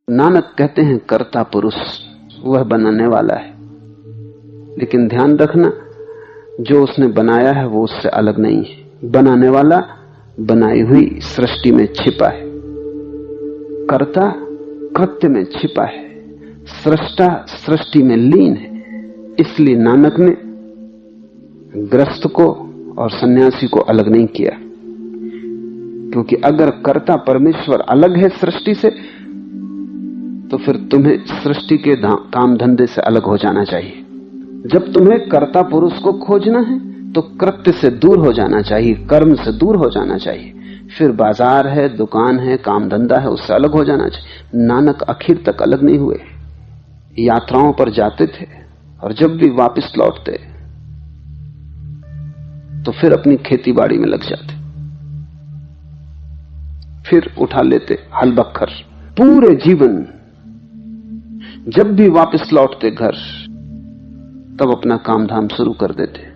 नानक कहते हैं कर्ता पुरुष वह बनाने वाला है, लेकिन ध्यान रखना जो उसने बनाया है वो उससे अलग नहीं है। बनाने वाला बनाई हुई सृष्टि में छिपा है, कर्ता कृत्य में छिपा है, सृष्टा सृष्टि में लीन है। इसलिए नानक ने गृहस्थ को और सन्यासी को अलग नहीं किया, क्योंकि अगर कर्ता परमेश्वर अलग है सृष्टि से तो फिर तुम्हें सृष्टि के काम धंधे से अलग हो जाना चाहिए। जब तुम्हें कर्ता पुरुष को खोजना है तो कृत्य से दूर हो जाना चाहिए, कर्म से दूर हो जाना चाहिए। फिर बाजार है, दुकान है, काम धंधा है, उससे अलग हो जाना चाहिए। नानक आखिर तक अलग नहीं हुए, यात्राओं पर जाते थे और जब भी वापस लौटते तो फिर अपनी खेती बाड़ी में लग जाते, फिर उठा लेते हल बखर। पूरे जीवन जब भी वापस लौटते घर तब अपना काम धाम शुरू कर देते।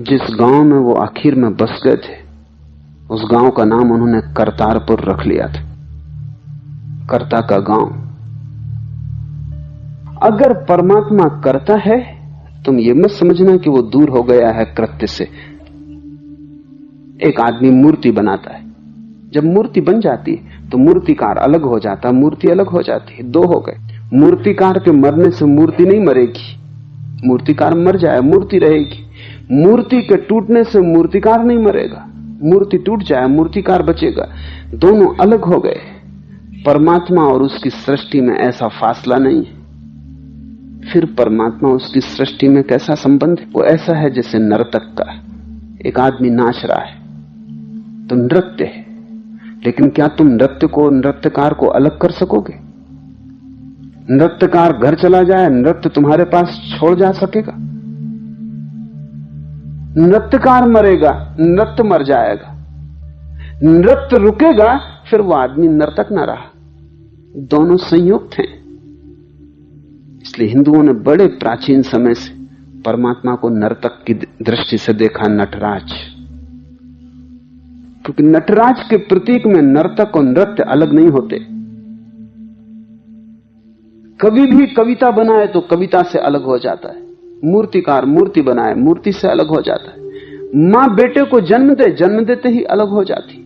जिस गांव में वो आखिर में बस गए थे उस गांव का नाम उन्होंने करतारपुर रख लिया था, कर्ता का गांव। अगर परमात्मा करता है तुम ये मत समझना कि वो दूर हो गया है कृत्य से। एक आदमी मूर्ति बनाता है, जब मूर्ति बन जाती है तो मूर्तिकार अलग हो जाता, मूर्ति अलग हो जाती है, दो हो गए। मूर्तिकार के मरने से मूर्ति नहीं मरेगी, मूर्तिकार मर जाए मूर्ति रहेगी। मूर्ति के टूटने से मूर्तिकार नहीं मरेगा, मूर्ति टूट जाए मूर्तिकार बचेगा। दोनों अलग हो गए। परमात्मा और उसकी सृष्टि में ऐसा फासला नहीं है। फिर परमात्मा उसकी सृष्टि में कैसा संबंध है? वो ऐसा है जैसे नर्तक का। एक आदमी नाच रहा है तो नृत्य है, लेकिन क्या तुम नृत्य को, नृत्यकार को अलग कर सकोगे? नृत्यकार घर चला जाए, नृत्य तुम्हारे पास छोड़ जा सकेगा? नृत्यकार मरेगा, नृत्य मर जाएगा। नृत्य रुकेगा, फिर वो आदमी नर्तक न रहा। दोनों संयुक्त हैं। इसलिए हिंदुओं ने बड़े प्राचीन समय से परमात्मा को नर्तक की दृष्टि से देखा, नटराज। क्योंकि नटराज के प्रतीक में नर्तक और नृत्य अलग नहीं होते। कभी भी कविता बनाए तो कविता से अलग हो जाता है, मूर्तिकार मूर्ति बनाए मूर्ति से अलग हो जाता है। मां बेटे को जन्म दे, जन्म देते ही अलग हो जाती।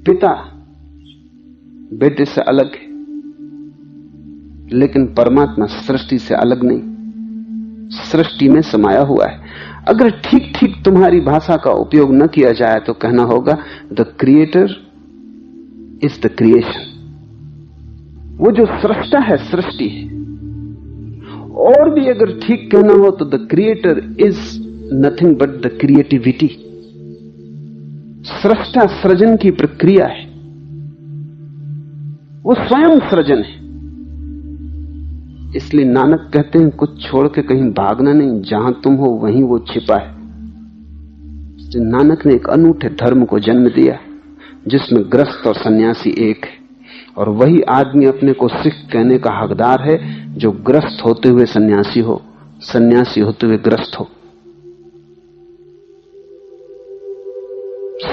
पिता बेटे से अलग है, लेकिन परमात्मा सृष्टि से अलग नहीं, सृष्टि में समाया हुआ है। अगर ठीक ठीक तुम्हारी भाषा का उपयोग न किया जाए तो कहना होगा the creator is the creation. वो जो सृष्टा है सृष्टि है। और भी अगर ठीक कहना हो तो the creator is nothing but the creativity. सृष्टा सृजन की प्रक्रिया है, वो स्वयं सृजन है। इसलिए नानक कहते हैं कुछ छोड़ के कहीं भागना नहीं, जहां तुम हो वहीं वो छिपा है। नानक ने एक अनूठे धर्म को जन्म दिया जिसमें गृहस्थ और सन्यासी एक है, और वही आदमी अपने को सिख कहने का हकदार है जो गृहस्थ होते हुए सन्यासी हो, सन्यासी होते हुए गृहस्थ हो।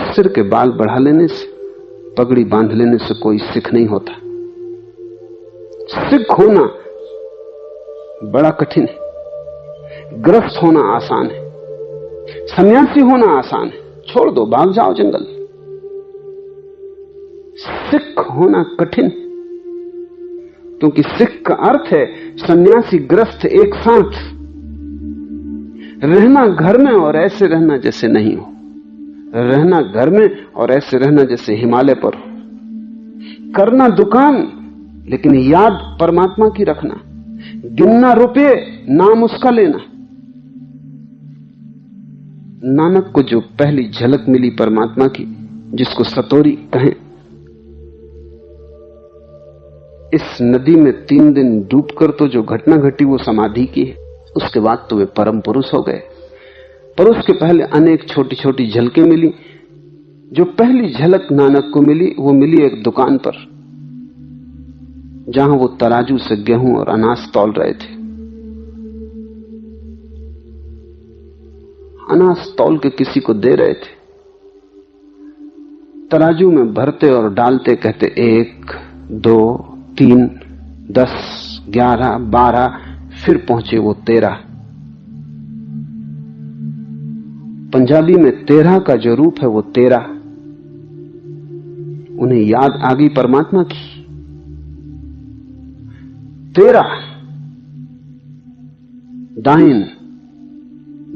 सिर के बाल बढ़ा लेने से, पगड़ी बांध लेने से कोई सिख नहीं होता। सिख होना बड़ा कठिन है, गृहस्थ होना आसान है, सन्यासी होना आसान है। छोड़ दो, भाग जाओ जंगल। सिख होना कठिन, क्योंकि सिख का अर्थ है सन्यासी गृहस्थ एक साथ रहना, घर में और ऐसे रहना जैसे नहीं हो, रहना घर में और ऐसे रहना जैसे हिमालय पर हो, करना दुकान लेकिन याद परमात्मा की रखना, गिनना रुपये नाम उसका लेना। नानक को जो पहली झलक मिली परमात्मा की, जिसको सतोरी कहें, इस नदी में 3 दिन डूबकर तो जो घटना घटी वो समाधि की है। उसके बाद तो वे परम पुरुष हो गए। पर उसके पहले अनेक छोटी छोटी झलकें मिली। जो पहली झलक नानक को मिली वो मिली एक दुकान पर, जहां वो तराजू से गेहूं और अनाज तौल रहे थे। अनाज तौल के किसी को दे रहे थे। तराजू में भरते और डालते कहते 1, 2, 3, 10, 11, 12, फिर पहुंचे वो 13। पंजाबी में 13 का जो रूप है वो 13। उन्हें याद आ गई परमात्मा की। 13 डाइन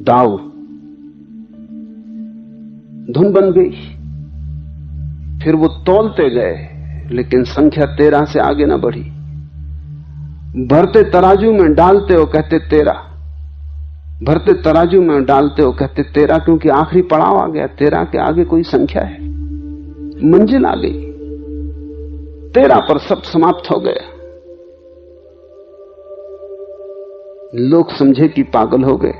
दाऊ, धुन बन गई। फिर वो तौलते गए, लेकिन संख्या 13 से आगे ना बढ़ी। भरते तराजू में डालते हो कहते 13, भरते तराजू में डालते हो कहते 13, क्योंकि आखिरी पड़ाव आ गया। 13 के आगे कोई संख्या है, मंजिल आ गई। 13 पर सब समाप्त हो गया। लोग समझे कि पागल हो गए।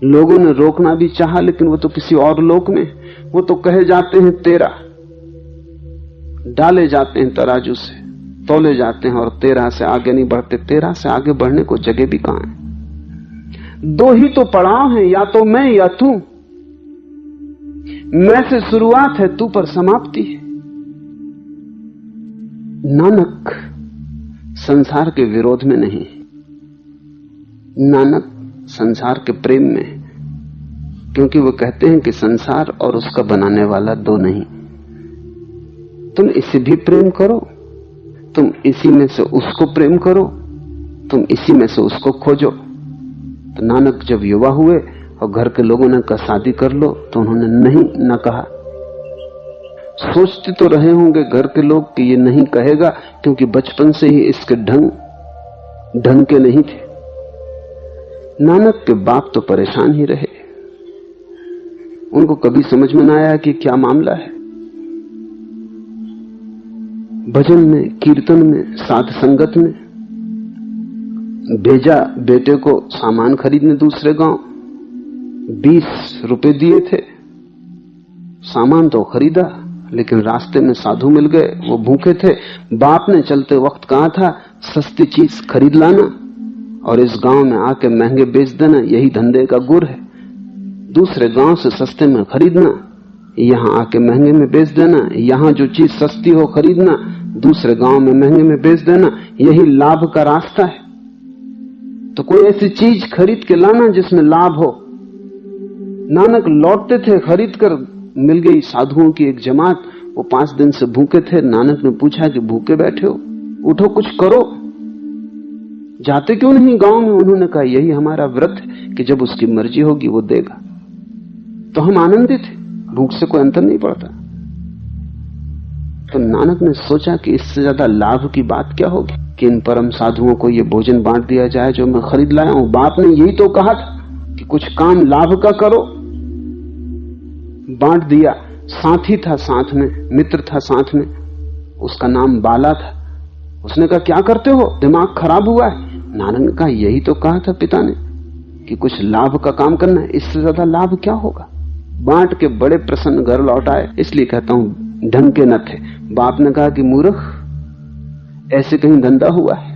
लोगों ने रोकना भी चाहा, लेकिन वो तो किसी और लोक में। वो तो कहे जाते हैं 13, डाले जाते हैं तराजू से, तोले जाते हैं, और 13 से आगे नहीं बढ़ते। 13 से आगे बढ़ने को जगह भी कहां है? 2 ही तो पड़ाव हैं, या तो मैं या तू। मैं से शुरुआत है, तू पर समाप्ति है। नानक संसार के विरोध में नहीं, नानक संसार के प्रेम में, क्योंकि वो कहते हैं कि संसार और उसका बनाने वाला 2 नहीं। तुम इसे भी प्रेम करो, तुम इसी में से उसको प्रेम करो, तुम इसी में से उसको खोजो। तो नानक जब युवा हुए और घर के लोगों ने कहा शादी कर लो, तो उन्होंने नहीं न कहा। सोचते तो रहे होंगे घर के लोग कि ये नहीं कहेगा, क्योंकि बचपन से ही इसके ढंग के नहीं थे। नानक के बाप तो परेशान ही रहे। उनको कभी समझ में ना आया कि क्या मामला है। भजन में, कीर्तन में, साध संगत में भेजा बेटे को सामान खरीदने दूसरे गांव। 20 रुपए दिए थे, सामान तो खरीदा, लेकिन रास्ते में साधु मिल गए, वो भूखे थे। बाप ने चलते वक्त कहा था सस्ती चीज खरीद लाना और इस गांव में आके महंगे बेच देना, यही धंधे का गुर है। दूसरे गांव से सस्ते में खरीदना, यहां आके महंगे में बेच देना। यहां जो चीज सस्ती हो खरीदना, दूसरे गांव में महंगे में बेच देना, यही लाभ का रास्ता है। तो कोई ऐसी चीज खरीद के लाना जिसमें लाभ हो। नानक लौटते थे, खरीद कर मिल गई साधुओं की एक जमात। वो 5 दिन से भूखे थे। नानक ने पूछा कि भूखे बैठे हो, उठो कुछ करो, जाते क्यों नहीं गांव में? उन्होंने कहा यही हमारा व्रत है कि जब उसकी मर्जी होगी वो देगा। तो हम आनंदित थे, भूख से कोई अंतर नहीं पड़ता। तो नानक ने सोचा कि इससे ज्यादा लाभ की बात क्या होगी कि इन परम साधुओं को ये भोजन बांट दिया जाए जो मैं खरीद लाया हूं। बाप ने यही तो कहा था कि कुछ काम लाभ का करो। बांट दिया। साथी था साथ में, मित्र था साथ में, उसका नाम बाला था। उसने कहा क्या करते हो, दिमाग खराब हुआ है? नानक ने कहा यही तो कहा था पिता ने कि कुछ लाभ का काम करना है, इससे ज्यादा लाभ क्या होगा। बांट के बड़े प्रसन्न घर लौट आए। इसलिए कहता हूं ढंग के न थे। बाप ने कहा कि मूर्ख, ऐसे कहीं धंधा हुआ है,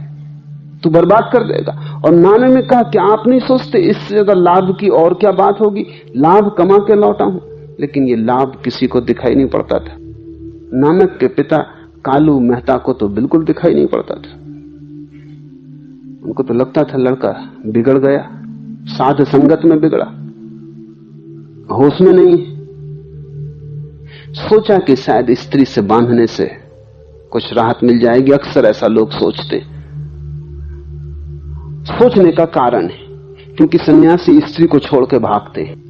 तू बर्बाद कर देगा। और नानक ने कहा कि आप नहीं सोचते इससे ज्यादा लाभ की और क्या बात होगी? लाभ कमा के लौटा हूं। लेकिन ये लाभ किसी को दिखाई नहीं पड़ता था। नानक के पिता कालू मेहता को तो बिल्कुल दिखाई नहीं पड़ता था। उनको तो लगता था लड़का बिगड़ गया, साध संगत में बिगड़ा, होश में नहीं। सोचा कि शायद स्त्री से बांधने से कुछ राहत मिल जाएगी। अक्सर ऐसा लोग सोचते। सोचने का कारण है क्योंकि सन्यासी स्त्री को छोड़ के भागते हैं।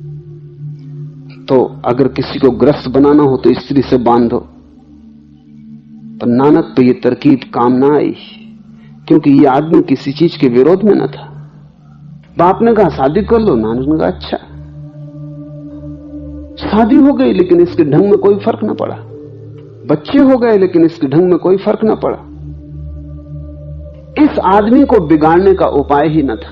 तो अगर किसी को ग्रस्त बनाना हो तो स्त्री से बांधो। पर नानक पे ये तरकीब काम ना आई, क्योंकि ये आदमी किसी चीज के विरोध में न था। बाप ने कहा शादी कर लो। नानक ने कहा अच्छा। शादी हो गई, लेकिन इसके ढंग में कोई फर्क न पड़ा। बच्चे हो गए, लेकिन इसके ढंग में कोई फर्क न पड़ा। इस आदमी को बिगाड़ने का उपाय ही न था,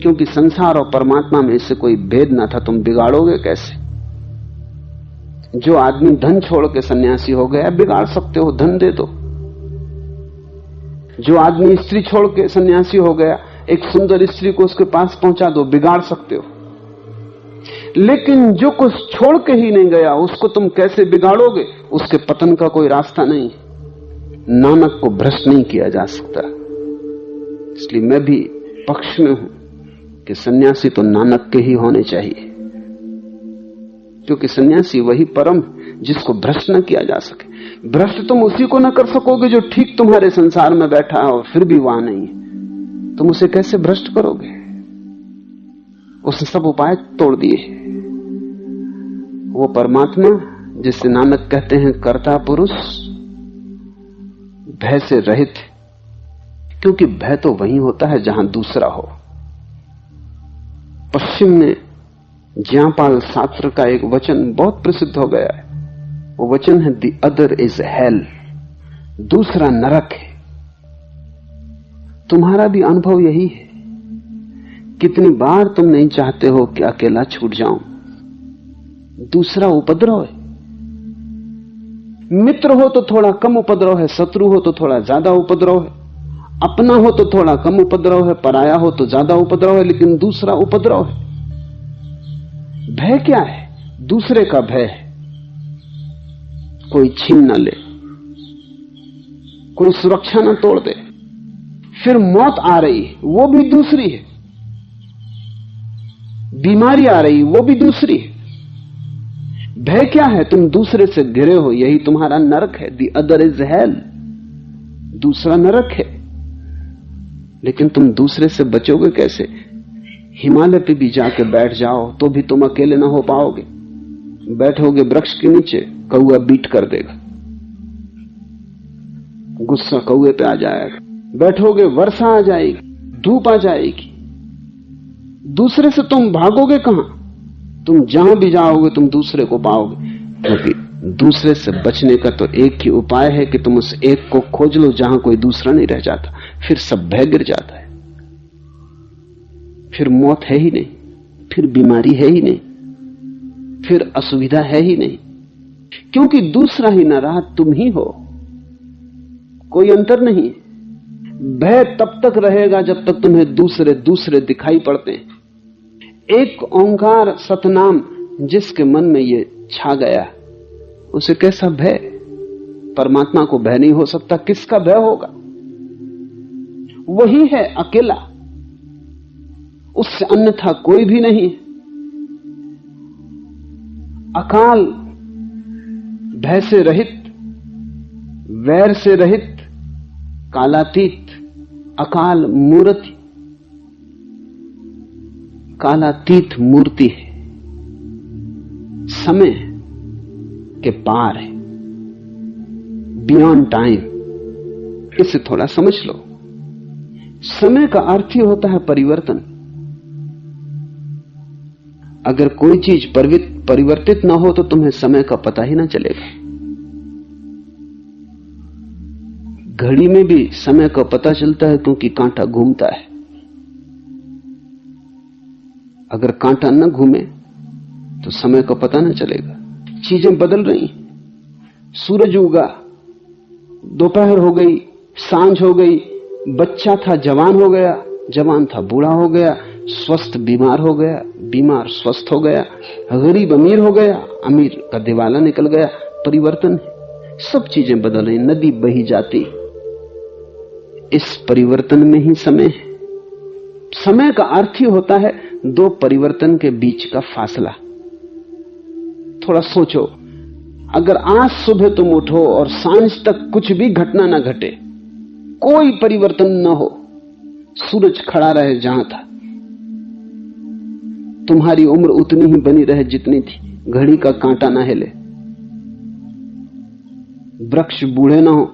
क्योंकि संसार और परमात्मा में इससे कोई भेद न था। तुम बिगाड़ोगे कैसे? जो आदमी धन छोड़ के सन्यासी हो गया, बिगाड़ सकते हो, धन दे दो। जो आदमी स्त्री छोड़ के सन्यासी हो गया, एक सुंदर स्त्री को उसके पास पहुंचा दो, बिगाड़ सकते हो। लेकिन जो कुछ छोड़ के ही नहीं गया उसको तुम कैसे बिगाड़ोगे? उसके पतन का कोई रास्ता नहीं। नानक को भ्रष्ट नहीं किया जा सकता। इसलिए मैं भी पक्ष में हूं कि सन्यासी तो नानक के ही होने चाहिए, क्योंकि सन्यासी वही परम जिसको भ्रष्ट न किया जा सके। भ्रष्ट तुम उसी को न कर सकोगे जो ठीक तुम्हारे संसार में बैठा है और फिर भी वहां नहीं है। तुम उसे कैसे भ्रष्ट करोगे? उसने सब उपाय तोड़ दिए। वो परमात्मा जिसे नानक कहते हैं कर्ता पुरुष, भय से रहित, क्योंकि भय तो वही होता है जहां दूसरा हो। पश्चिम में ज्ञापाल शास्त्र का एक वचन बहुत प्रसिद्ध हो गया है। वो वचन है द अदर इज हेल, दूसरा नरक है। तुम्हारा भी अनुभव यही है। कितनी बार तुम नहीं चाहते हो कि अकेला छूट जाऊं? दूसरा उपद्रव है। मित्र हो तो थोड़ा कम उपद्रव है, शत्रु हो तो थोड़ा ज्यादा उपद्रव है, अपना हो तो थोड़ा कम उपद्रव है, पराया हो तो ज्यादा उपद्रव है, लेकिन दूसरा उपद्रव है। भय क्या है? दूसरे का भय है। कोई छीन न ले, कोई सुरक्षा न तोड़ दे। फिर मौत आ रही, वो भी दूसरी है। बीमारी आ रही, वो भी दूसरी है। भय क्या है? तुम दूसरे से घिरे हो, यही तुम्हारा नरक है। द अदर इज हेल, दूसरा नरक है। लेकिन तुम दूसरे से बचोगे कैसे? हिमालय पे भी जाके बैठ जाओ तो भी तुम अकेले ना हो पाओगे। बैठोगे वृक्ष के नीचे, कौआ बीट कर देगा, गुस्सा कौए पे आ जाएगा। बैठोगे, वर्षा आ जाएगी, धूप आ जाएगी। दूसरे से तुम भागोगे कहां? तुम जहां भी जाओगे तुम दूसरे को पाओगे, क्योंकि दूसरे से बचने का तो एक ही उपाय है कि तुम उस एक को खोज लो जहां कोई दूसरा नहीं रह जाता। फिर सब भय गिर जाता है। फिर मौत है ही नहीं, फिर बीमारी है ही नहीं, फिर असुविधा है ही नहीं, क्योंकि दूसरा ही न रहा, तुम ही हो। कोई अंतर नहीं। भय तब तक रहेगा जब तक तुम्हें दूसरे दूसरे दिखाई पड़ते हैं। एक ओंकार सतनाम जिसके मन में ये छा गया, उसे कैसा भय? परमात्मा को भय नहीं हो सकता, किसका भय होगा? वही है अकेला, उससे अन्यथा कोई भी नहीं। अकाल, भय से रहित, वैर से रहित, कालातीत, अकाल मूर्ति, कालातीत मूर्ति है, समय के पार है, बियॉन्ड टाइम। इसे थोड़ा समझ लो। समय का अर्थ ही होता है परिवर्तन। अगर कोई चीज परिवर्तित ना हो तो तुम्हें समय का पता ही ना चलेगा। घड़ी में भी समय का पता चलता है क्योंकि कांटा घूमता है। अगर कांटा न घूमे तो समय का पता न चलेगा। चीजें बदल रही, सूरज उगा, दोपहर हो गई, सांझ हो गई, बच्चा था जवान हो गया, जवान था बूढ़ा हो गया, स्वस्थ बीमार हो गया, बीमार स्वस्थ हो गया, गरीब अमीर हो गया, अमीर का दिवाला निकल गया। परिवर्तन है, सब चीजें बदल रही, नदी बही जाती। इस परिवर्तन में ही समय है। समय का अर्थ ही होता है दो परिवर्तन के बीच का फासला। थोड़ा सोचो, अगर आज सुबह तुम उठो और सांझ तक कुछ भी घटना ना घटे, कोई परिवर्तन ना हो, सूरज खड़ा रहे जहां था, तुम्हारी उम्र उतनी ही बनी रहे जितनी थी, घड़ी का कांटा ना हिले, वृक्ष बूढ़े ना हो,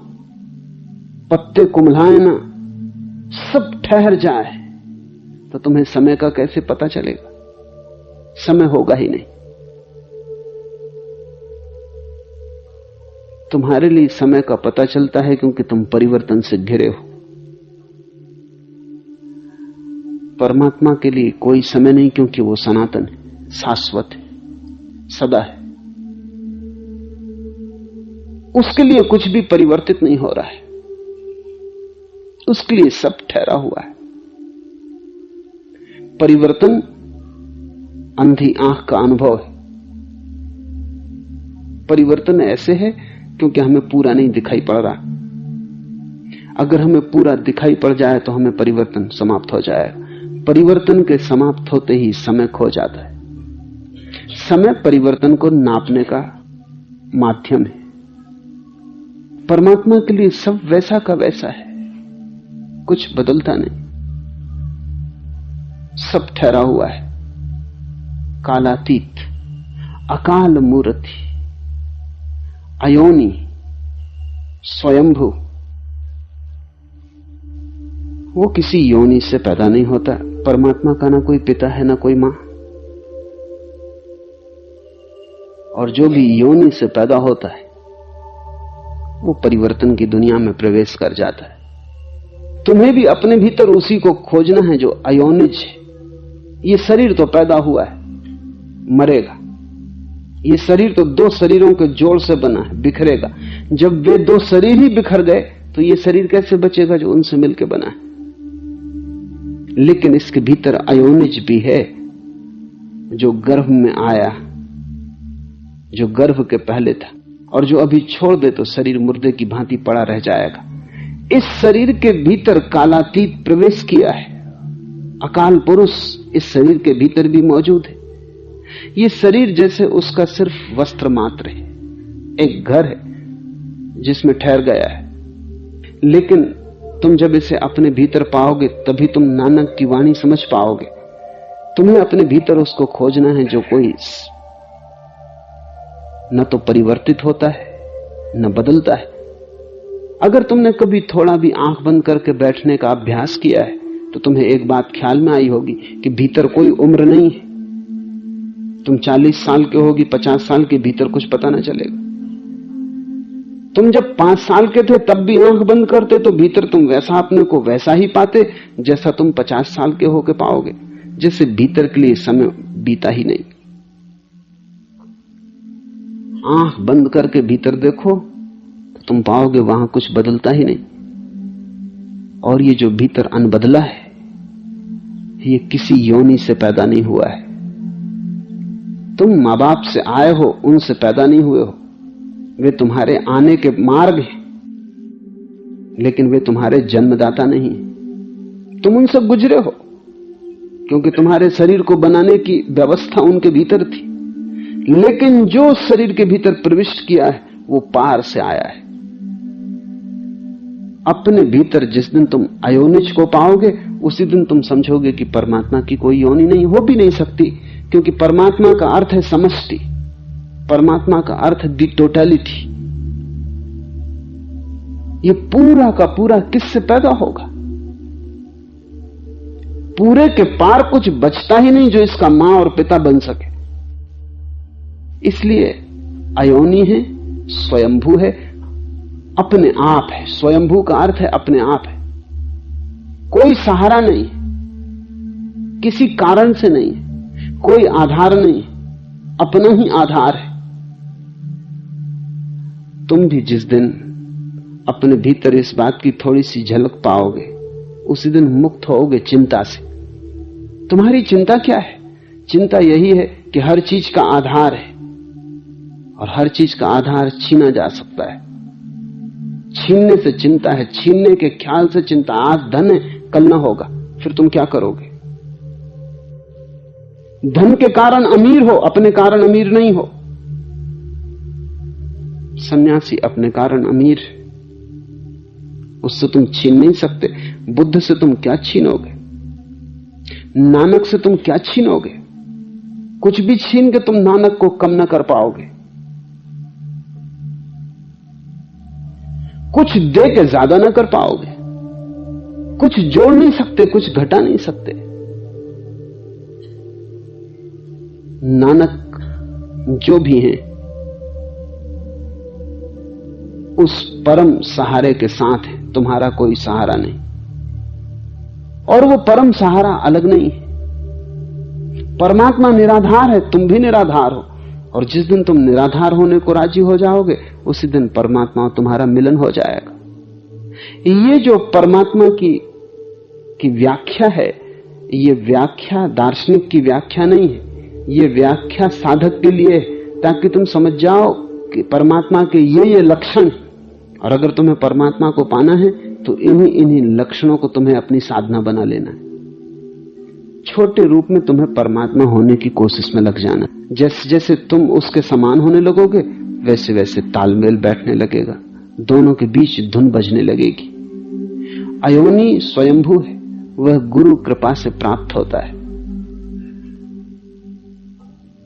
पत्ते कुम्हलाए ना, सब ठहर जाए, तो तुम्हें समय का कैसे पता चलेगा? समय होगा ही नहीं। तुम्हारे लिए समय का पता चलता है क्योंकि तुम परिवर्तन से घिरे हो। परमात्मा के लिए कोई समय नहीं, क्योंकि वो सनातन है, शाश्वत है, सदा है। उसके लिए कुछ भी परिवर्तित नहीं हो रहा है, उसके लिए सब ठहरा हुआ है। परिवर्तन अंधी आंख का अनुभव है। परिवर्तन ऐसे है क्योंकि हमें पूरा नहीं दिखाई पड़ रहा। अगर हमें पूरा दिखाई पड़ जाए तो हमें परिवर्तन समाप्त हो जाएगा। परिवर्तन के समाप्त होते ही समय खो जाता है। समय परिवर्तन को नापने का माध्यम है। परमात्मा के लिए सब वैसा का वैसा है, कुछ बदलता नहीं, सब ठहरा हुआ है। कालातीत, अकाल मूर्ति, अयोनि, स्वयंभू। वो किसी योनि से पैदा नहीं होता। परमात्मा का ना कोई पिता है ना कोई मां, और जो भी योनि से पैदा होता है वो परिवर्तन की दुनिया में प्रवेश कर जाता है। तुम्हें भी अपने भीतर उसी को खोजना है जो अयोनिज है। ये शरीर तो पैदा हुआ है, मरेगा। ये शरीर तो दो शरीरों के जोड़ से बना है, बिखरेगा। जब वे दो शरीर ही बिखर गए तो ये शरीर कैसे बचेगा जो उनसे मिलकर बना है। लेकिन इसके भीतर अयोनिज भी है, जो गर्भ में आया, जो गर्भ के पहले था, और जो अभी छोड़ दे तो शरीर मुर्दे की भांति पड़ा रह जाएगा। इस शरीर के भीतर कालातीत प्रवेश किया है। अकाल पुरुष इस शरीर के भीतर भी मौजूद है। ये शरीर जैसे उसका सिर्फ वस्त्र मात्र है, एक घर है जिसमें ठहर गया है। लेकिन तुम जब इसे अपने भीतर पाओगे तभी तुम नानक की वाणी समझ पाओगे। तुम्हें अपने भीतर उसको खोजना है जो कोई न तो परिवर्तित होता है न बदलता है। अगर तुमने कभी थोड़ा भी आंख बंद करके बैठने का अभ्यास किया है तो तुम्हें एक बात ख्याल में आई होगी कि भीतर कोई उम्र नहीं है। तुम 40 साल के होगी, 50 साल के, भीतर कुछ पता ना चलेगा। तुम जब 5 साल के थे तब भी आंख बंद करते तो भीतर तुम वैसा अपने को वैसा ही पाते जैसा तुम 50 साल के होके पाओगे। जैसे भीतर के लिए समय बीता ही नहीं। आंख बंद करके भीतर देखो तो तुम पाओगे वहां कुछ बदलता ही नहीं। और ये जो भीतर अनबदला है ये किसी योनि से पैदा नहीं हुआ है। तुम मां बाप से आए हो, उनसे पैदा नहीं हुए हो। वे तुम्हारे आने के मार्ग हैं, लेकिन वे तुम्हारे जन्मदाता नहीं। तुम उनसे गुजरे हो क्योंकि तुम्हारे शरीर को बनाने की व्यवस्था उनके भीतर थी। लेकिन जो शरीर के भीतर प्रविष्ट किया है वो पार से आया है। अपने भीतर जिस दिन तुम अयोनिज को पाओगे उसी दिन तुम समझोगे कि परमात्मा की कोई योनि नहीं, हो भी नहीं सकती, क्योंकि परमात्मा का अर्थ है समष्टि। परमात्मा का अर्थ दी टोटलिटी। ये पूरा का पूरा किससे पैदा होगा? पूरे के पार कुछ बचता ही नहीं जो इसका मां और पिता बन सके। इसलिए अयोनि है, स्वयंभू है, अपने आप है। स्वयंभू का अर्थ है अपने आप है, कोई सहारा नहीं, किसी कारण से नहीं, कोई आधार नहीं, अपना ही आधार है। तुम भी जिस दिन अपने भीतर इस बात की थोड़ी सी झलक पाओगे उसी दिन मुक्त होगे चिंता से। तुम्हारी चिंता क्या है? चिंता यही है कि हर चीज का आधार है और हर चीज का आधार छीना जा सकता है। छीनने से चिंता है, छीनने के ख्याल से चिंता। आज धन है, कल ना होगा, फिर तुम क्या करोगे? धन के कारण अमीर हो, अपने कारण अमीर नहीं हो। सन्यासी अपने कारण अमीर, उससे तुम छीन नहीं सकते। बुद्ध से तुम क्या छीनोगे? नानक से तुम क्या छीनोगे? कुछ भी छीन के तुम नानक को कम न कर पाओगे। कुछ दे के ज्यादा ना कर पाओगे। कुछ जोड़ नहीं सकते, कुछ घटा नहीं सकते। नानक जो भी हैं उस परम सहारे के साथ है, तुम्हारा कोई सहारा नहीं। और वो परम सहारा अलग नहीं है। परमात्मा निराधार है, तुम भी निराधार हो। और जिस दिन तुम निराधार होने को राजी हो जाओगे उसी दिन परमात्मा और तुम्हारा मिलन हो जाएगा। ये जो परमात्मा की व्याख्या है, ये व्याख्या दार्शनिक की व्याख्या नहीं है, ये व्याख्या साधक के लिए, ताकि तुम समझ जाओ कि परमात्मा के ये लक्षण, और अगर तुम्हें परमात्मा को पाना है तो इन्हीं लक्षणों को तुम्हें अपनी साधना बना लेना है। छोटे रूप में तुम्हें परमात्मा होने की कोशिश में लग जाना। जैसे जैसे तुम उसके समान होने लगोगे वैसे वैसे तालमेल बैठने लगेगा, दोनों के बीच धुन बजने लगेगी। अयोनी स्वयंभू है, वह गुरु कृपा से प्राप्त होता है।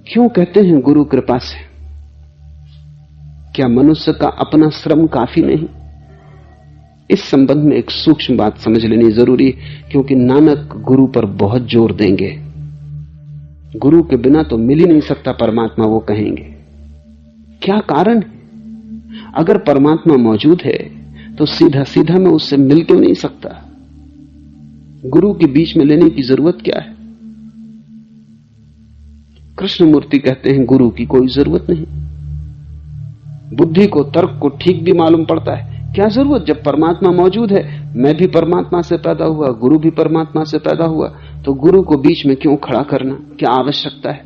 क्यों कहते हैं गुरु कृपा से? क्या मनुष्य का अपना श्रम काफी नहीं? इस संबंध में एक सूक्ष्म बात समझ लेनी जरूरी है, क्योंकि नानक गुरु पर बहुत जोर देंगे। गुरु के बिना तो मिल ही नहीं सकता परमात्मा, वो कहेंगे। क्या कारण? अगर परमात्मा मौजूद है तो सीधा सीधा मैं उससे मिल क्यों नहीं सकता? गुरु के बीच में लेने की जरूरत क्या है? कृष्णमूर्ति कहते हैं गुरु की कोई जरूरत नहीं। बुद्धि को, तर्क को ठीक भी मालूम पड़ता है, क्या जरूरत जब परमात्मा मौजूद है। मैं भी परमात्मा से पैदा हुआ, गुरु भी परमात्मा से पैदा हुआ, तो गुरु को बीच में क्यों खड़ा करना? क्या आवश्यकता है?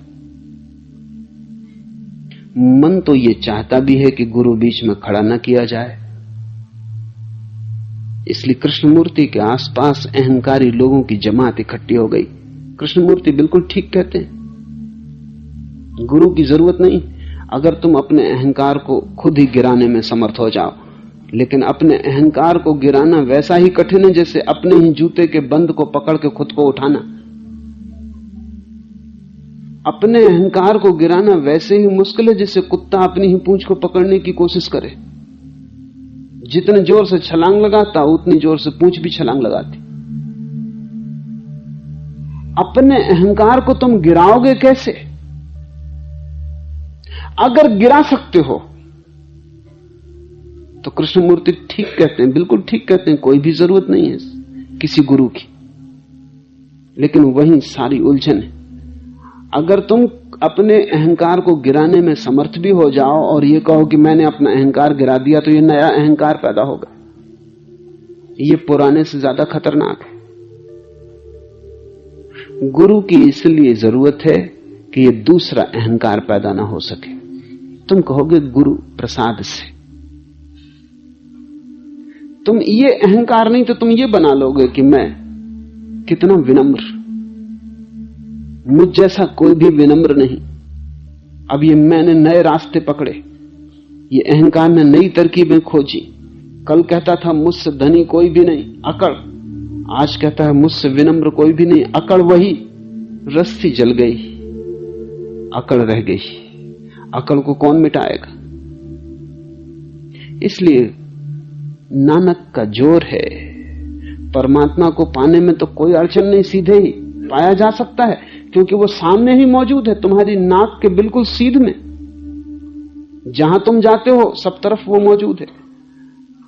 मन तो ये चाहता भी है कि गुरु बीच में खड़ा न किया जाए, इसलिए कृष्णमूर्ति के आसपास अहंकारी लोगों की जमात इकट्ठी हो गई। कृष्णमूर्ति बिल्कुल ठीक कहते हैं, गुरु की जरूरत नहीं। अगर तुम अपने अहंकार को खुद ही गिराने में समर्थ हो जाओ, लेकिन अपने अहंकार को गिराना वैसा ही कठिन है जैसे अपने ही जूते के बंद को पकड़ के खुद को उठाना। अपने अहंकार को गिराना वैसे ही मुश्किल है जैसे कुत्ता अपनी ही पूंछ को पकड़ने की कोशिश करे। जितने जोर से छलांग लगाता उतनी जोर से पूंछ भी छलांग लगाती। अपने अहंकार को तुम गिराओगे कैसे? अगर गिरा सकते हो तो कृष्णमूर्ति ठीक कहते हैं, बिल्कुल ठीक कहते हैं, कोई भी जरूरत नहीं है किसी गुरु की। लेकिन वहीं सारी उलझन है। अगर तुम अपने अहंकार को गिराने में समर्थ भी हो जाओ और ये कहो कि मैंने अपना अहंकार गिरा दिया, तो ये नया अहंकार पैदा होगा। ये पुराने से ज्यादा खतरनाक है। गुरु की इसलिए जरूरत है कि ये दूसरा अहंकार पैदा ना हो सके। तुम कहोगे गुरु प्रसाद से, तुम ये अहंकार नहीं तो तुम ये बना लोगे कि मैं कितना विनम्र, मुझ जैसा कोई भी विनम्र नहीं। अब ये मैंने नए रास्ते पकड़े, ये अहंकार ने नई तरकीबें खोजी। कल कहता था मुझसे धनी कोई भी नहीं, अकड़। आज कहता है मुझसे विनम्र कोई भी नहीं, अकड़। वही रस्सी जल गई, अकड़ रह गई। अकड़ को कौन मिटाएगा? इसलिए नानक का जोर है, परमात्मा को पाने में तो कोई अड़चन नहीं, सीधे ही पाया जा सकता है, क्योंकि वो सामने ही मौजूद है, तुम्हारी नाक के बिल्कुल सीध में। जहां तुम जाते हो सब तरफ वो मौजूद है।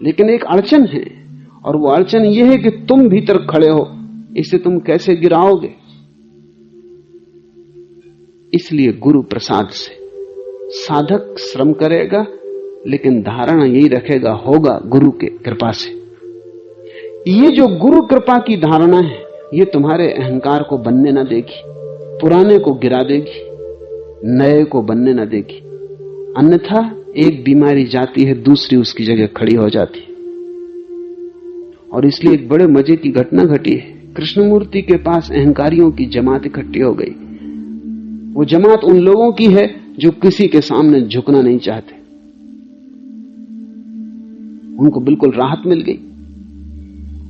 लेकिन एक अड़चन है, और वो अड़चन ये है कि तुम भीतर खड़े हो, इसे तुम कैसे गिराओगे? इसलिए गुरु प्रसाद से साधक श्रम करेगा, लेकिन धारणा यही रखेगा होगा गुरु के कृपा से। ये जो गुरु कृपा की धारणा है, ये तुम्हारे अहंकार को बनने ना देगी, पुराने को गिरा देगी, नए को बनने ना देगी। अन्यथा एक बीमारी जाती है, दूसरी उसकी जगह खड़ी हो जाती है। और इसलिए एक बड़े मजे की घटना घटी है। कृष्णमूर्ति के पास अहंकारियों की जमात इकट्ठी हो गई। वो जमात उन लोगों की है जो किसी के सामने झुकना नहीं चाहते। उनको बिल्कुल राहत मिल गई,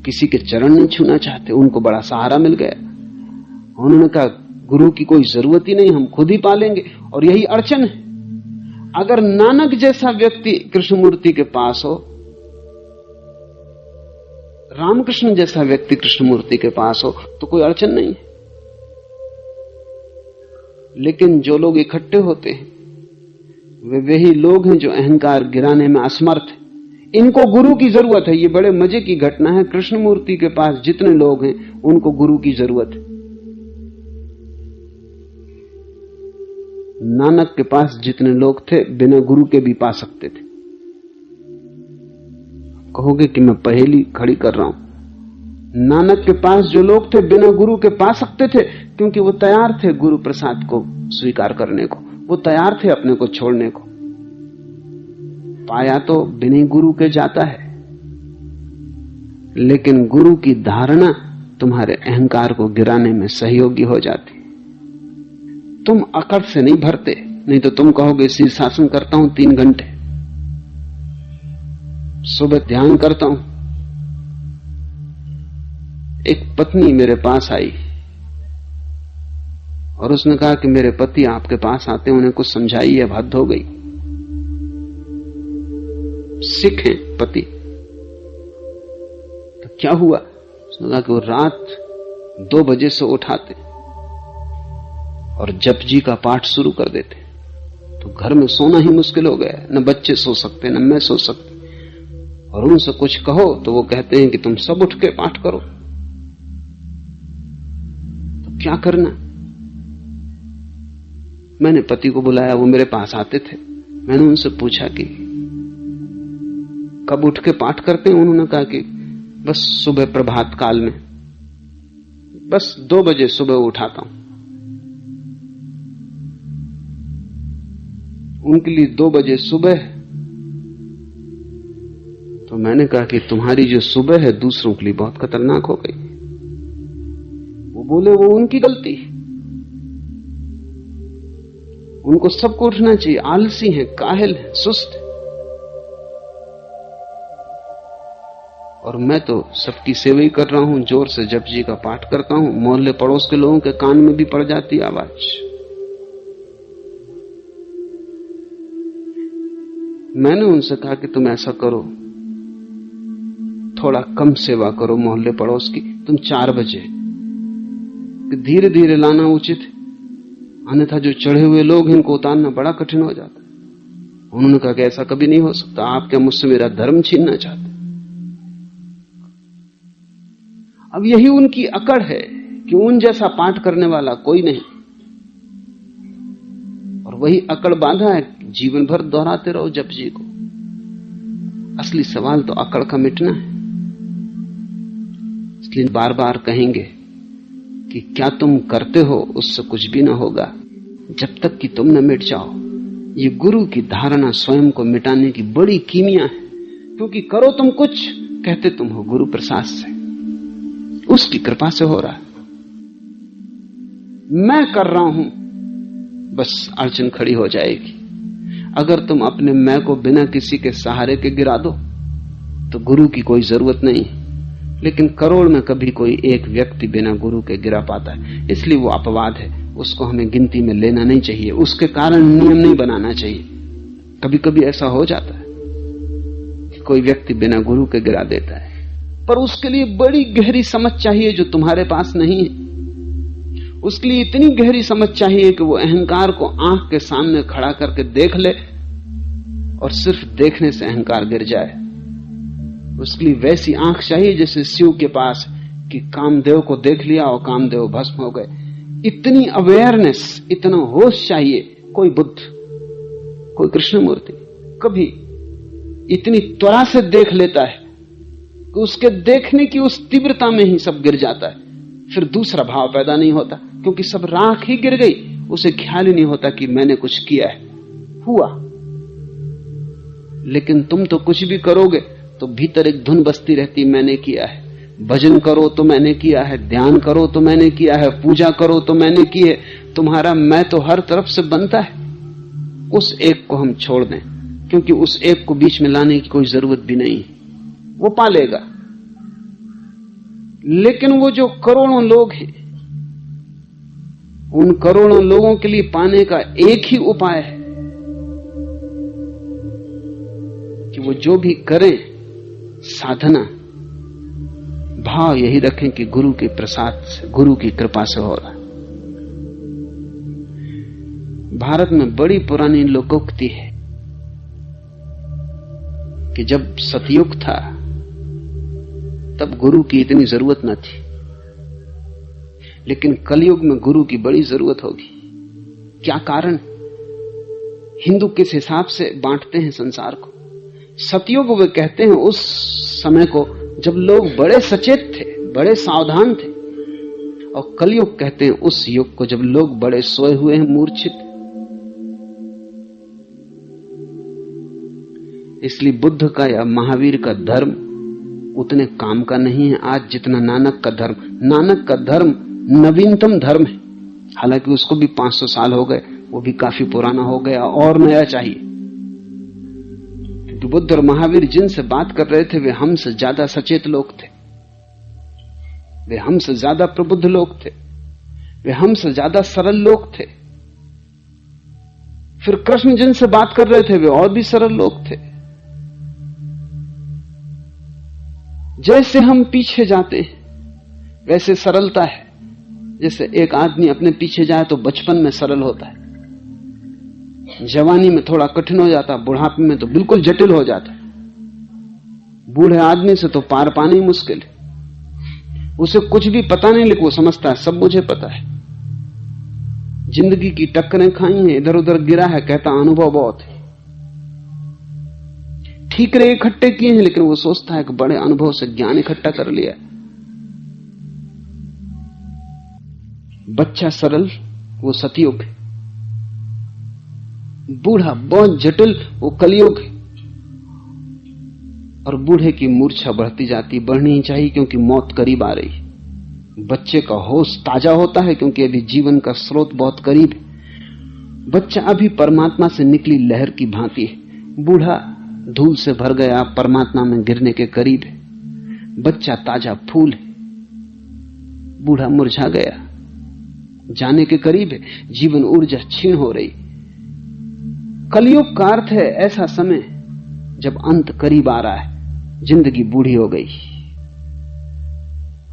किसी के चरण नहीं छूना चाहते, उनको बड़ा सहारा मिल गया। उन्होंने कहा गुरु की कोई जरूरत ही नहीं, हम खुद ही पालेंगे। और यही अड़चन है। अगर नानक जैसा व्यक्ति कृष्णमूर्ति के पास हो, रामकृष्ण जैसा व्यक्ति कृष्णमूर्ति के पास हो, तो कोई अड़चन नहीं है। लेकिन जो लोग इकट्ठे होते हैं वे वही लोग हैं जो अहंकार गिराने में असमर्थ है। इनको गुरु की जरूरत है। ये बड़े मजे की घटना है। कृष्णमूर्ति के पास जितने लोग हैं उनको गुरु की जरूरत है। नानक के पास जितने लोग थे बिना गुरु के भी पा सकते थे। कहोगे कि मैं पहेली खड़ी कर रहा हूं। नानक के पास जो लोग थे बिना गुरु के पा सकते थे, क्योंकि वो तैयार थे गुरु प्रसाद को स्वीकार करने को, वो तैयार थे अपने को छोड़ने को। पाया तो बिना गुरु के जाता है, लेकिन गुरु की धारणा तुम्हारे अहंकार को गिराने में सहयोगी हो जाती। तुम अकड़ से नहीं भरते, नहीं तो तुम कहोगे शीर्षासन करता हूं 3 घंटे, सुबह ध्यान करता हूं। एक पत्नी मेरे पास आई और उसने कहा कि मेरे पति आपके पास आते हैं, उन्हें कुछ समझाइए, अब हद हो गई। सिख हैं पति, तो क्या हुआ? उसने कहा कि वो रात 2 बजे से उठाते और जप जी का पाठ शुरू कर देते, तो घर में सोना ही मुश्किल हो गया। न बच्चे सो सकते, न मैं सो सकती। और उनसे कुछ कहो तो वो कहते हैं कि तुम सब उठ के पाठ करो। तो क्या करना? मैंने पति को बुलाया, वो मेरे पास आते थे। मैंने उनसे पूछा कि कब उठ के पाठ करते हैं? उन्होंने कहा कि बस सुबह प्रभात काल में, बस 2 बजे सुबह उठाता हूं। उनके लिए 2 बजे सुबह। तो मैंने कहा कि तुम्हारी जो सुबह है दूसरों के लिए बहुत खतरनाक हो गई। वो बोले वो उनकी गलती, उनको सबको उठना चाहिए, आलसी हैं, काहिल हैं, सुस्त। और मैं तो सबकी सेवा ही कर रहा हूं, जोर से जप जी का पाठ करता हूं, मोहल्ले पड़ोस के लोगों के कान में भी पड़ जाती आवाज। मैंने उनसे कहा कि तुम ऐसा करो, थोड़ा कम सेवा करो मोहल्ले पड़ोस की, तुम 4 बजे, धीरे धीरे लाना उचित है, अन्यथा जो चढ़े हुए लोग हैं इनको उतारना बड़ा कठिन हो जाता है। उन्होंने कहा कि ऐसा कभी नहीं हो सकता, आप क्या मुझसे मेरा धर्म छीनना चाहते? अब यही उनकी अकड़ है कि उन जैसा पाठ करने वाला कोई नहीं, और वही अकड़ बांधा है, जीवन भर दोहराते रहो जप जी को। असली सवाल तो अकड़ का मिटना है। इसलिए बार बार कहेंगे कि क्या तुम करते हो उससे कुछ भी ना होगा जब तक कि तुम न मिट जाओ। ये गुरु की धारणा स्वयं को मिटाने की बड़ी कीमिया है, क्योंकि करो तुम कुछ, कहते तुम हो गुरु प्रसाद से, उसकी कृपा से हो रहा है। मैं कर रहा हूं, बस अड़चन खड़ी हो जाएगी। अगर तुम अपने मैं को बिना किसी के सहारे के गिरा दो तो गुरु की कोई जरूरत नहीं। लेकिन करोड़ में कभी कोई एक व्यक्ति बिना गुरु के गिरा पाता है, इसलिए वो अपवाद है, उसको हमें गिनती में लेना नहीं चाहिए, उसके कारण नियम नहीं बनाना चाहिए। कभी कभी ऐसा हो जाता है कि कोई व्यक्ति बिना गुरु के गिरा देता है, पर उसके लिए बड़ी गहरी समझ चाहिए जो तुम्हारे पास नहीं है। उसके लिए इतनी गहरी समझ चाहिए कि वो अहंकार को आंख के सामने खड़ा करके देख ले और सिर्फ देखने से अहंकार गिर जाए। उसके लिए वैसी आंख चाहिए जैसे शिव के पास, कि कामदेव को देख लिया और कामदेव भस्म हो गए। इतनी अवेयरनेस, इतना होश चाहिए। कोई बुद्ध, कोई कृष्णमूर्ति कभी इतनी त्वरा से देख लेता है कि उसके देखने की उस तीव्रता में ही सब गिर जाता है, फिर दूसरा भाव पैदा नहीं होता, क्योंकि सब राख ही गिर गई। उसे ख्याल ही नहीं होता कि मैंने कुछ किया है, हुआ। लेकिन तुम तो कुछ भी करोगे तो भीतर एक धुन बसती रहती, मैंने किया है। भजन करो तो मैंने किया है, ध्यान करो तो मैंने किया है, पूजा करो तो मैंने की है। तुम्हारा मैं तो हर तरफ से बनता है। उस एक को हम छोड़ दें, क्योंकि उस एक को बीच में लाने की कोई जरूरत भी नहीं, वो पालेगा। लेकिन वो जो करोड़ों लोग हैं, उन करोड़ों लोगों के लिए पाने का एक ही उपाय है कि वो जो भी करें साधना, भाव यही रखें कि गुरु के प्रसाद से, गुरु की कृपा से हो रहा है। भारत में बड़ी पुरानी लोकोक्ति है कि जब सतयुग था तब गुरु की इतनी जरूरत न थी, लेकिन कलयुग में गुरु की बड़ी जरूरत होगी। क्या कारण? हिंदू किस हिसाब से बांटते हैं संसार को। सतयुग वे कहते हैं उस समय को जब लोग बड़े सचेत थे, बड़े सावधान थे, और कलयुग कहते हैं उस युग को जब लोग बड़े सोए हुए हैं, मूर्छित। इसलिए बुद्ध का या महावीर का धर्म उतने काम का नहीं है आज जितना नानक का धर्म। नानक का धर्म नवीनतम धर्म है, हालांकि उसको भी 500 साल हो गए, वो भी काफी पुराना हो गया और नया चाहिए। क्योंकि बुद्ध और महावीर जिनसे बात कर रहे थे वे हमसे ज्यादा सचेत लोग थे, वे हमसे ज्यादा प्रबुद्ध लोग थे, वे हमसे ज्यादा सरल लोग थे। फिर कृष्ण जिनसे बात कर रहे थे वे और भी सरल लोग थे। जैसे हम पीछे जाते हैं वैसे सरलता है। जैसे एक आदमी अपने पीछे जाए तो बचपन में सरल होता है, जवानी में थोड़ा कठिन हो जाता, बुढ़ापे में तो बिल्कुल जटिल हो जाता है। बूढ़े आदमी से तो पार पाना ही मुश्किल है, उसे कुछ भी पता नहीं लेकिन वो समझता है सब मुझे पता है। जिंदगी की टक्करें खाई हैं, इधर उधर गिरा है, कहता अनुभव बहुत है। ठीकरे इकट्ठे किए हैं लेकिन वो सोचता है कि बड़े अनुभव से ज्ञान इकट्ठा कर लिया। बच्चा सरल वो सतयुग है, बूढ़ा बहुत जटिल वो कलयुग है। और बूढ़े की मूर्छा बढ़ती जाती, बढ़नी ही चाहिए क्योंकि मौत करीब आ रही है। बच्चे का होश ताजा होता है क्योंकि अभी जीवन का स्रोत बहुत करीब है। बच्चा अभी परमात्मा से निकली लहर की भांति है, बूढ़ा धूल से भर गया परमात्मा में गिरने के करीब है। बच्चा ताजा फूल है, बूढ़ा मुरझा गया जाने के करीब है, जीवन ऊर्जा क्षीण हो रही। कलयुग का अर्थ है ऐसा समय जब अंत करीब आ रहा है, जिंदगी बूढ़ी हो गई।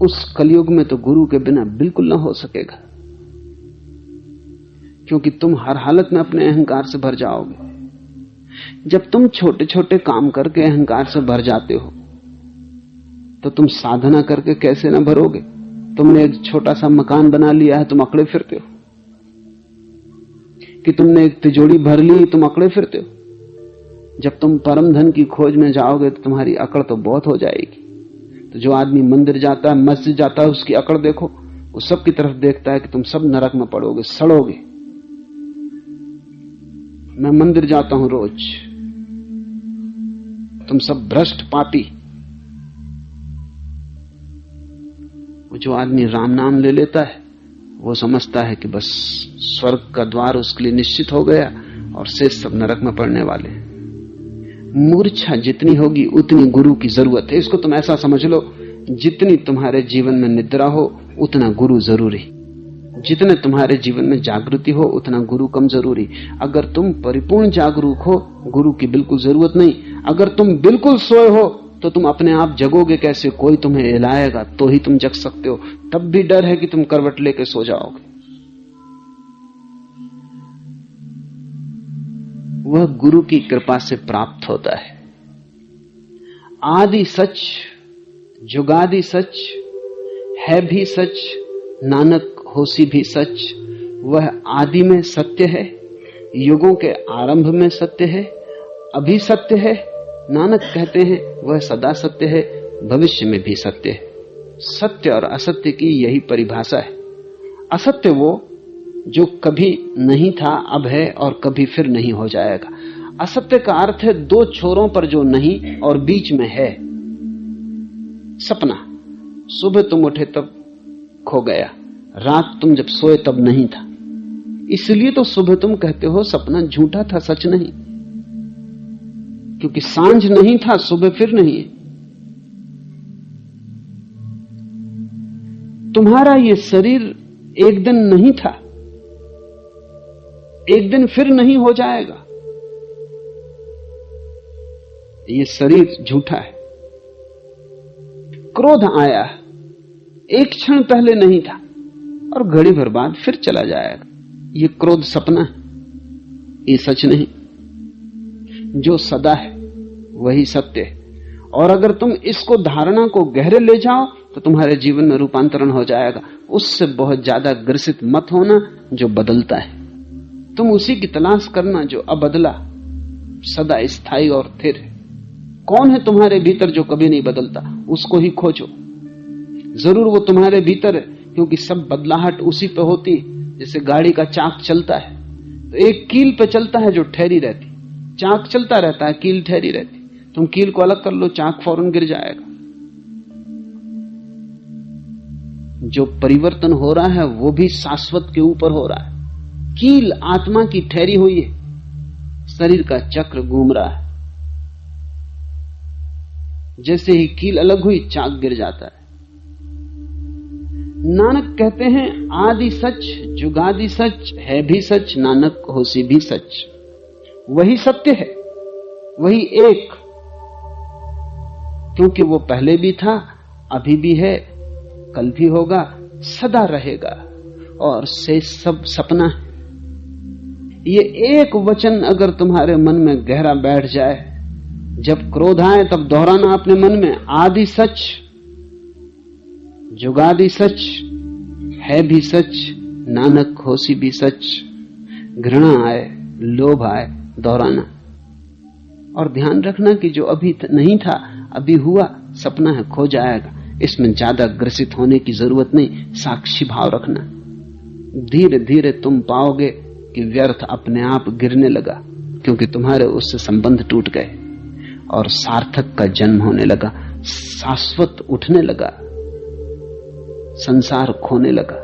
उस कलयुग में तो गुरु के बिना बिल्कुल ना हो सकेगा, क्योंकि तुम हर हालत में अपने अहंकार से भर जाओगे। जब तुम छोटे छोटे काम करके अहंकार से भर जाते हो तो तुम साधना करके कैसे ना भरोगे। तुमने एक छोटा सा मकान बना लिया है, तुम अकड़े फिरते हो कि तुमने एक तिजोरी भर ली, तुम अकड़े फिरते हो। जब तुम परम धन की खोज में जाओगे तो तुम्हारी अकड़ तो बहुत हो जाएगी। तो जो आदमी मंदिर जाता है, मस्जिद जाता है, उसकी अकड़ देखो, वो सब की तरफ देखता है कि तुम सब नरक में पड़ोगे, सड़ोगे। मैं मंदिर जाता हूं रोज, तुम सब भ्रष्ट पापी। वो जो आदमी राम नाम ले लेता है वो समझता है कि बस स्वर्ग का द्वार उसके लिए निश्चित हो गया और शेष सब नरक में पड़ने वाले। मूर्छा जितनी होगी उतनी गुरु की जरूरत है। इसको तुम ऐसा समझ लो, जितनी तुम्हारे जीवन में निद्रा हो उतना गुरु जरूरी, जितने तुम्हारे जीवन में जागृति हो उतना गुरु कम जरूरी। अगर तुम परिपूर्ण जागरूक हो गुरु की बिल्कुल जरूरत नहीं। अगर तुम बिल्कुल सोए हो तो तुम अपने आप जगोगे कैसे? कोई तुम्हें हिलाएगा तो ही तुम जग सकते हो, तब भी डर है कि तुम करवट लेके सो जाओगे। वह गुरु की कृपा से प्राप्त होता है। आदि सच, जुगादि सच, है भी सच, नानक होसी भी सच। वह आदि में सत्य है, युगों के आरंभ में सत्य है, अभी सत्य है। नानक कहते हैं वह सदा सत्य है, भविष्य में भी सत्य है। सत्य और असत्य की यही परिभाषा है। असत्य वो जो कभी नहीं था, अब है और कभी फिर नहीं हो जाएगा। असत्य का अर्थ है दो छोरों पर जो नहीं और बीच में है। सपना, सुबह तुम उठे तब खो गया, रात तुम जब सोए तब नहीं था, इसलिए तो सुबह तुम कहते हो सपना झूठा था, सच नहीं। क्योंकि सांझ नहीं था, सुबह फिर नहीं है। तुम्हारा ये शरीर एक दिन नहीं था, एक दिन फिर नहीं हो जाएगा। ये शरीर झूठा है। क्रोध आया, एक क्षण पहले नहीं था और घड़ी भर बाद फिर चला जाएगा। ये क्रोध सपना है, ये सच नहीं। जो सदा है वही सत्य है। और अगर तुम इसको धारणा को गहरे ले जाओ तो तुम्हारे जीवन में रूपांतरण हो जाएगा। उससे बहुत ज्यादा ग्रसित मत होना जो बदलता है। तुम उसी की तलाश करना जो अबदला, सदा स्थायी और स्थिर है। कौन है तुम्हारे भीतर जो कभी नहीं बदलता? उसको ही खोजो। जरूर वो तुम्हारे भीतर है, क्योंकि सब बदलाहट उसी पे होती। जैसे गाड़ी का चाक चलता है तो एक कील पे चलता है जो ठहरी रहती, चाक चलता रहता है, कील ठहरी रहती। तुम कील को अलग कर लो, चाक फौरन गिर जाएगा। जो परिवर्तन हो रहा है वो भी शाश्वत के ऊपर हो रहा है। कील आत्मा की ठहरी हुई है, शरीर का चक्र घूम रहा है। जैसे ही कील अलग हुई चाक गिर जाता है। नानक कहते हैं आदि सच जुगादि सच है भी सच, नानक होसी भी सच। वही सत्य है, वही एक, क्योंकि वो पहले भी था, अभी भी है, कल भी होगा, सदा रहेगा, और शेष सब सपना है। ये एक वचन अगर तुम्हारे मन में गहरा बैठ जाए, जब क्रोध आए तब दोहराना अपने मन में, आदि सच जुगादि सच है भी सच, नानक होसी भी सच। घृणा आए, लोभ आए, दोहराना। और ध्यान रखना कि जो अभी नहीं था, अभी हुआ, सपना है, खो जाएगा। इसमें ज्यादा ग्रसित होने की जरूरत नहीं, साक्षी भाव रखना। धीरे धीरे तुम पाओगे कि व्यर्थ अपने आप गिरने लगा, क्योंकि तुम्हारे उससे संबंध टूट गए और सार्थक का जन्म होने लगा, शाश्वत उठने लगा, संसार खोने लगा।